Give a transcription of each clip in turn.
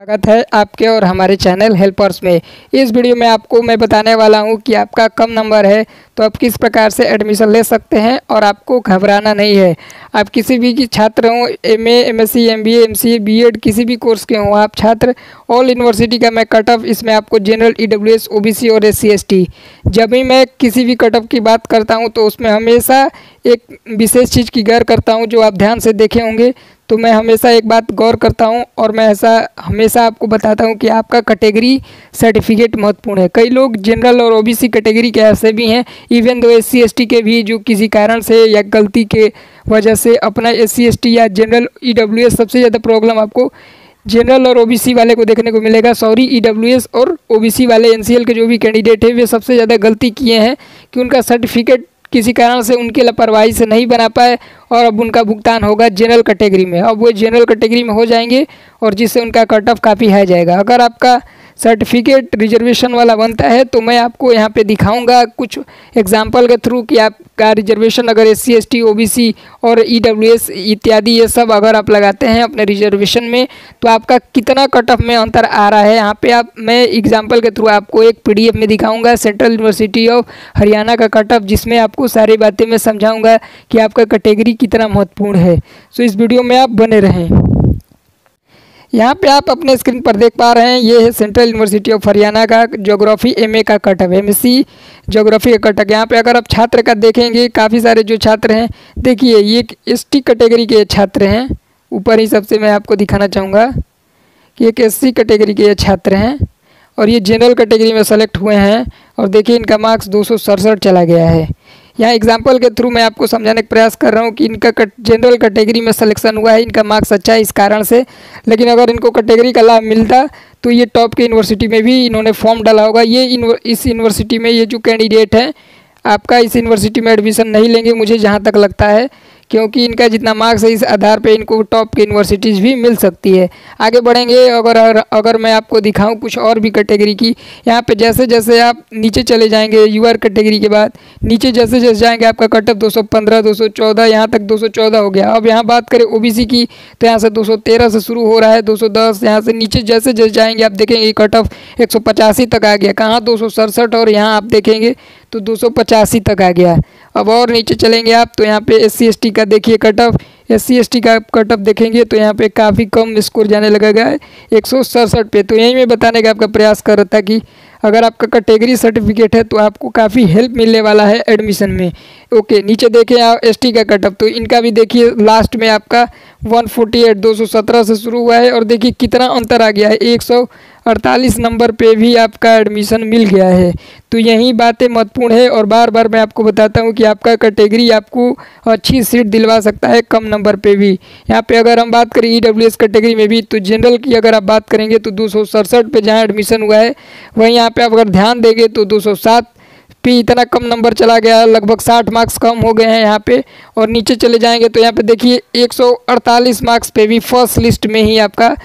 स्वागत है आपके और हमारे चैनल हेल्पर्स में। इस वीडियो में आपको मैं बताने वाला हूं कि आपका कम नंबर है तो आप किस प्रकार से एडमिशन ले सकते हैं और आपको घबराना नहीं है। आप किसी भी की छात्र हों, MA, MSc, MBA, MCA, BEd किसी भी कोर्स के हों आप छात्र, ऑल यूनिवर्सिटी का मैं कट ऑफ इसमें आपको जनरल, ईडब्ल्यूएस, ओबीसी और एससी एसटी, जब भी मैं किसी भी कट ऑफ की बात करता हूँ तो उसमें हमेशा एक विशेष चीज़ की गौर करता हूँ जो आप ध्यान से देखे होंगे। तो मैं हमेशा एक बात गौर करता हूं और मैं ऐसा हमेशा आपको बताता हूं कि आपका कैटेगरी सर्टिफिकेट महत्वपूर्ण है। कई लोग जनरल और ओबीसी कैटेगरी के ऐसे भी हैं, इवन दो एससी एसटी के भी, जो किसी कारण से या गलती के वजह से अपना एससी एसटी या जनरल ईडब्ल्यूएस, सबसे ज़्यादा प्रॉब्लम आपको जनरल और ओबीसी वाले को देखने को मिलेगा। सॉरी, ईडब्ल्यूएस और ओबीसी वाले एनसीएल के जो भी कैंडिडेट है वे सबसे ज़्यादा गलती किए हैं कि उनका सर्टिफिकेट किसी कारण से उनकी लापरवाही से नहीं बना पाए और अब उनका भुगतान होगा जनरल कैटेगरी में। अब वो जनरल कैटेगरी में हो जाएंगे और जिससे उनका कट ऑफ काफ़ी हाई जाएगा। अगर आपका सर्टिफिकेट रिजर्वेशन वाला बनता है तो मैं आपको यहाँ पे दिखाऊंगा कुछ एग्जांपल के थ्रू कि आपका रिजर्वेशन अगर एससी एसटी, ओबीसी और ईडब्ल्यूएस इत्यादि ये सब अगर आप लगाते हैं अपने रिजर्वेशन में तो आपका कितना कट ऑफ में अंतर आ रहा है। यहाँ पे मैं एग्जाम्पल के थ्रू आपको एक पीडीएफ में दिखाऊंगा सेंट्रल यूनिवर्सिटी ऑफ हरियाणा का कट ऑफ, जिसमें आपको सारी बातें मैं समझाऊँगा कि आपका कैटेगरी कितना महत्वपूर्ण है। सो इस वीडियो में आप बने रहें। यहाँ पे आप अपने स्क्रीन पर देख पा रहे हैं, ये है सेंट्रल यूनिवर्सिटी ऑफ हरियाणा का ज्योग्राफी एमए का कट ऑफ, एमएससी ज्योग्राफी का कट ऑफ। यहाँ पे अगर आप छात्र का देखेंगे, काफ़ी सारे जो छात्र हैं, देखिए ये एसटी कैटेगरी के छात्र हैं। ऊपर ही सबसे मैं आपको दिखाना चाहूँगा कि एक एससी कैटेगरी के छात्र हैं और ये जनरल कैटेगरी में सेलेक्ट हुए हैं और देखिए इनका मार्क्स 267 चला गया है। यहाँ एग्जाम्पल के थ्रू मैं आपको समझाने का प्रयास कर रहा हूँ कि इनका जनरल कैटेगरी में सिलेक्शन हुआ है, इनका मार्क्स अच्छा है इस कारण से। लेकिन अगर इनको कैटेगरी का लाभ मिलता तो ये टॉप के यूनिवर्सिटी में भी इन्होंने फॉर्म डाला होगा। ये इस यूनिवर्सिटी में ये जो कैंडिडेट हैं आपका इस यूनिवर्सिटी में एडमिशन नहीं लेंगे मुझे जहाँ तक लगता है, क्योंकि इनका जितना मार्क्स है इस आधार पे इनको टॉप की यूनिवर्सिटीज़ भी मिल सकती है। आगे बढ़ेंगे, अगर मैं आपको दिखाऊं कुछ और भी कैटेगरी की, यहाँ पे जैसे जैसे आप नीचे चले जाएंगे यूआर कैटेगरी के बाद नीचे जैसे जैसे जाएंगे आपका कट ऑफ 215, 214, यहाँ तक 214 हो गया। अब यहाँ बात करें ओबीसी की तो यहाँ से 213 से शुरू हो रहा है, 210, यहाँ से नीचे जैसे जैसे जाएंगे आप देखेंगे कट ऑफ 185 तक आ गया, कहाँ 267 और यहाँ आप देखेंगे तो 285 तक आ गया। अब और नीचे चलेंगे आप तो यहाँ पे एससी एसटी का देखिए कट ऑफ, एससी एसटी का कट ऑफ देखेंगे तो यहाँ पे काफ़ी कम स्कोर जाने लगा है 167 पे। तो यही मैं बताने का आपका प्रयास कर रहा था कि अगर आपका कैटेगरी सर्टिफिकेट है तो आपको काफ़ी हेल्प मिलने वाला है एडमिशन में। ओके, नीचे देखें आप एसटी का कट ऑफ, तो इनका भी देखिए लास्ट में आपका 148, 217 से शुरू हुआ है और देखिए कितना अंतर आ गया है, 148 नंबर पे भी आपका एडमिशन मिल गया है। तो यही बातें महत्वपूर्ण है और बार बार मैं आपको बताता हूँ कि आपका कैटेगरी आपको अच्छी सीट दिलवा सकता है कम नंबर पे भी। यहाँ पे अगर हम बात करें ईडब्ल्यूएस कैटेगरी में भी तो जनरल की अगर आप बात करेंगे तो 267 पे जहाँ एडमिशन हुआ है वहीं यहाँ पे आप अगर ध्यान देंगे तो 207 पे इतना कम नंबर चला गया, लगभग 60 मार्क्स कम हो गए हैं यहाँ पे। और नीचे चले जाएंगे तो यहाँ पे देखिए 148 मार्क्स पे भी फर्स्ट लिस्ट में ही आपका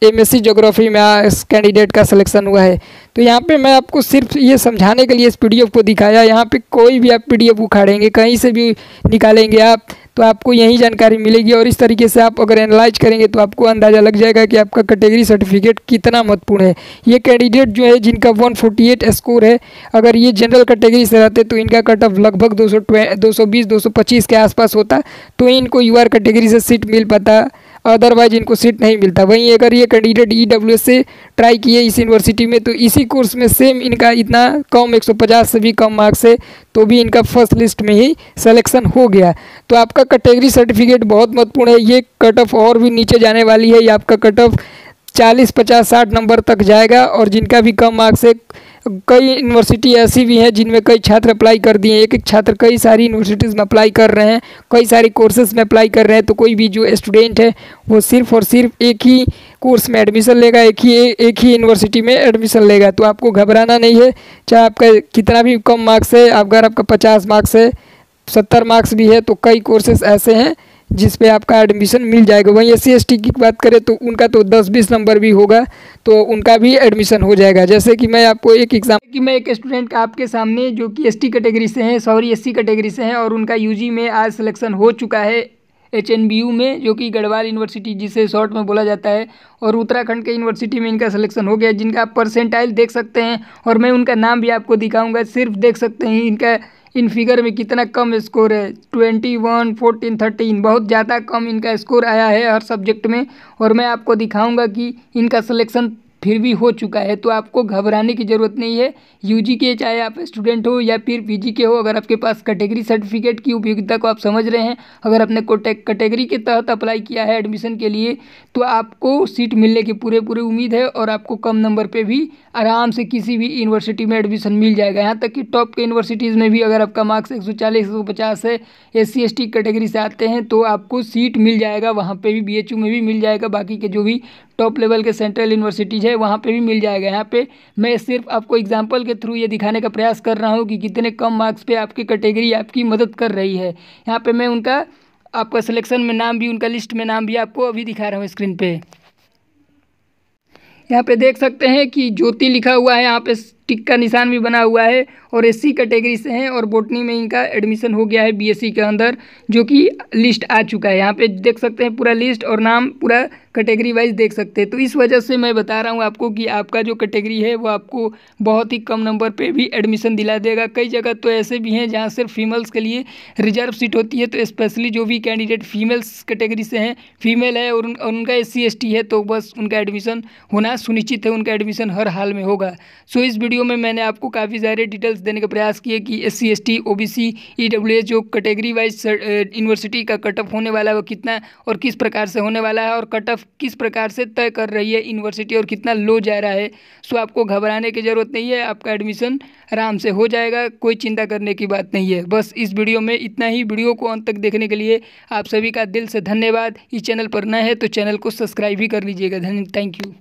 एमएससी ज्योग्राफी में इस कैंडिडेट का सिलेक्शन हुआ है। तो यहाँ पे मैं आपको सिर्फ ये समझाने के लिए इस पीडीएफ को दिखाया। यहाँ पे कोई भी आप पीडीएफ उखाड़ेंगे, कहीं से भी निकालेंगे आप तो आपको यही जानकारी मिलेगी और इस तरीके से आप अगर एनालाइज करेंगे तो आपको अंदाज़ा लग जाएगा कि आपका कैटेगरी सर्टिफिकेट कितना महत्वपूर्ण है। ये कैंडिडेट जो है जिनका 148 स्कोर है, अगर ये जनरल कैटेगरी से रहते तो इनका कट ऑफ लगभग 220, 225 के आसपास होता तो इनको यूआर कैटेगरी से सीट मिल पाता, अदरवाइज इनको सीट नहीं मिलता। वहीं अगर ये कैंडिडेट ईडब्ल्यूएस से ट्राई किए इस यूनिवर्सिटी में तो इसी कोर्स में सेम इनका इतना कम 150 से भी कम मार्क्स है तो भी इनका फर्स्ट लिस्ट में ही सिलेक्शन हो गया। तो आपका कैटेगरी सर्टिफिकेट बहुत महत्वपूर्ण है। ये कट ऑफ और भी नीचे जाने वाली है, ये आपका कट ऑफ 40, 50, 60 नंबर तक जाएगा और जिनका भी कम मार्क्स है, कई यूनिवर्सिटी ऐसी भी हैं जिनमें कई छात्र अप्लाई कर दिए, एक एक छात्र कई सारी यूनिवर्सिटीज़ में अप्लाई कर रहे हैं, कई सारी कोर्सेज में अप्लाई कर रहे हैं। तो कोई भी जो स्टूडेंट है वो सिर्फ और सिर्फ एक ही कोर्स में एडमिशन लेगा, एक ही यूनिवर्सिटी में एडमिशन लेगा। तो आपको घबराना नहीं है, चाहे आपका कितना भी कम मार्क्स है, अगर आपका 50 मार्क्स है, 70 मार्क्स भी है, तो कई कोर्सेज ऐसे हैं जिस पे आपका एडमिशन मिल जाएगा। वहीं एससी एसटी की बात करें तो उनका तो 10-20 नंबर भी होगा तो उनका भी एडमिशन हो जाएगा। जैसे कि मैं आपको एक एग्जाम्पल कि मैं एक स्टूडेंट का आपके सामने जो कि एसटी कैटेगरी से हैं, सॉरी एससी कैटेगरी से हैं और उनका यूजी में आज सिलेक्शन हो चुका है HNBU में, जो कि गढ़वाल यूनिवर्सिटी जिसे शॉर्ट में बोला जाता है, और उत्तराखंड के यूनिवर्सिटी में इनका सिलेक्शन हो गया, जिनका आप परसेंटाइल देख सकते हैं और मैं उनका नाम भी आपको दिखाऊंगा। सिर्फ देख सकते हैं इनका इन फिगर में कितना कम स्कोर है, 21, 14, 13, बहुत ज़्यादा कम इनका स्कोर आया है हर सब्जेक्ट में। और मैं आपको दिखाऊंगा कि इनका सिलेक्शन फिर भी हो चुका है, तो आपको घबराने की ज़रूरत नहीं है। यूजी के चाहे आप स्टूडेंट हो या फिर पीजी के हो, अगर आपके पास कैटेगरी सर्टिफिकेट की उपयोगिता को आप समझ रहे हैं, अगर आपने कैटेगरी के तहत अप्लाई किया है एडमिशन के लिए, तो आपको सीट मिलने की पूरी उम्मीद है और आपको कम नंबर पे भी आराम से किसी भी यूनिवर्सिटी में एडमिशन मिल जाएगा। यहाँ तक कि टॉप के यूनिवर्सिटीज़ में भी अगर आपका मार्क्स 140, 150 है, SC ST कैटेगरी से आते हैं, तो आपको सीट मिल जाएगा वहाँ पे भी, BHU में भी मिल जाएगा, बाकी के जो भी टॉप लेवल के सेंट्रल यूनिवर्सिटीज़ है वहाँ पे भी मिल जाएगा। यहाँ पे मैं सिर्फ आपको एग्जांपल के थ्रू ये दिखाने का प्रयास कर रहा हूँ कि कितने कम मार्क्स पे आपकी कैटेगरी आपकी मदद कर रही है। यहाँ पे मैं उनका आपका सिलेक्शन में नाम भी, उनका लिस्ट में नाम भी आपको अभी दिखा रहा हूँ स्क्रीन पे। यहाँ पे देख सकते हैं कि ज्योति लिखा हुआ है, यहाँ पे टिक का निशान भी बना हुआ है, और SC कैटेगरी से हैं, और बॉटनी में इनका एडमिशन हो गया है BSc के अंदर, जो कि लिस्ट आ चुका है। यहाँ पे देख सकते हैं पूरा लिस्ट और नाम पूरा कैटेगरी वाइज देख सकते हैं। तो इस वजह से मैं बता रहा हूँ आपको कि आपका जो कैटेगरी है वो आपको बहुत ही कम नंबर पे भी एडमिशन दिला देगा। कई जगह तो ऐसे भी हैं जहाँ सिर्फ फीमेल्स के लिए रिजर्व सीट होती है, तो स्पेशली जो भी कैंडिडेट फीमेल्स कैटेगरी से हैं, फीमेल है और उनका SC ST है, तो बस उनका एडमिशन होना सुनिश्चित है, उनका एडमिशन हर हाल में होगा। सो इस वीडियो में मैंने आपको काफ़ी सारे डिटेल्स देने का प्रयास किए कि SC ST OBC EWS जो कैटेगरी वाइज यूनिवर्सिटी का कट ऑफ होने वाला है वो कितना और किस प्रकार से होने वाला है, और कट ऑफ किस प्रकार से तय कर रही है यूनिवर्सिटी और कितना लो जा रहा है। सो आपको घबराने की ज़रूरत नहीं है, आपका एडमिशन आराम से हो जाएगा, कोई चिंता करने की बात नहीं है। बस इस वीडियो में इतना ही। वीडियो को अंत तक देखने के लिए आप सभी का दिल से धन्यवाद। इस चैनल पर नए हैं तो चैनल को सब्सक्राइब भी कर लीजिएगा। Thank you.